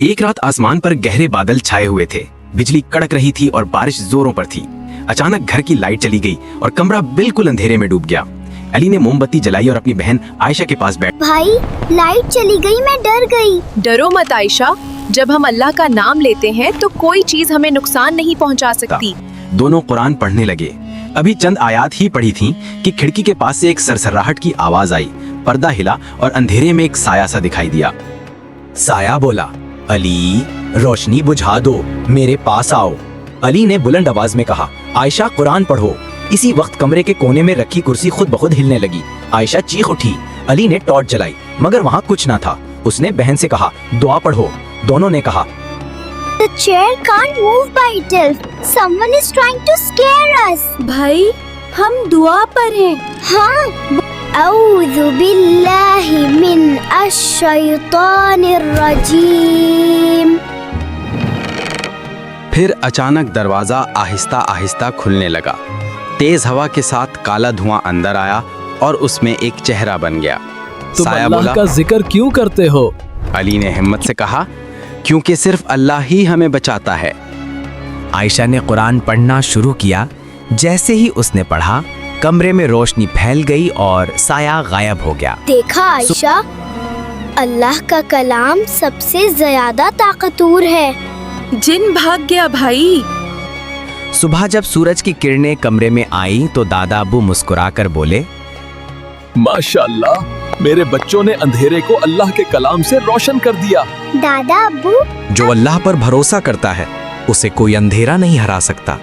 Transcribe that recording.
एक रात आसमान पर गहरे बादल छाए हुए थे, बिजली कड़क रही थी और बारिश जोरों पर थी। अचानक घर की लाइट चली गई और कमरा बिल्कुल अंधेरे में डूब गया। अली ने मोमबत्ती जलाई और अपनी बहन आयशा के पास बैठ। भाई, लाइट चली गई, मैं डर गई। डरो मत आयशा, जब हम अल्लाह का नाम लेते हैं तो कोई चीज हमें नुकसान नहीं पहुंचा सकती। दोनों कुरान पढ़ने लगे। अभी चंद आयात ही पढ़ी थीं कि खिड़की के पास से एक सरसराहट की आवाज आई। पर्दा हिला और अंधेरे में एक साया सा दिखाई दिया। साया बोला, अली रोशनी बुझा दो, मेरे पास आओ। अली ने बुलंद आवाज में कहा, आयशा कुरान पढ़ो। इसी वक्त कमरे के कोने में रखी कुर्सी खुद ब खुद हिलने लगी। आयशा चीख उठी। अली ने टॉर्च जलाई मगर वहाँ कुछ ना था। उसने बहन से कहा, दुआ पढ़ो। दोनों ने कहा, The chair can't move by itself. Someone is trying to scare us. भाई, हम दुआ पढ़ें। हाँ। औज़ु बिल्लाहि मिन अश-शैतानिर रजीम। फिर अचानक दरवाजा आहिस्ता आहिस्ता खुलने लगा। तेज हवा के साथ काला धुआं अंदर आया और उसमें एक चेहरा बन गया। तुम साया अल्लाह बोला, का जिक्र क्यों करते हो? अली ने हिम्मत से कहा, क्योंकि सिर्फ अल्लाह ही हमें बचाता है। आयशा ने कुरान पढ़ना शुरू किया। जैसे ही उसने पढ़ा, कमरे में रोशनी फैल गई और साया गायब हो गया। देखा आयशा, अल्लाह का कलाम सबसे ज्यादा ताकतवर है। जिन भाग गया भाई। सुबह जब सूरज की किरणें कमरे में आई तो दादा अब्बू मुस्कुराकर बोले, माशाअल्लाह, मेरे बच्चों ने अंधेरे को अल्लाह के कलाम से रोशन कर दिया। दादा अब्बू, जो अल्लाह पर भरोसा करता है उसे कोई अंधेरा नहीं हरा सकता।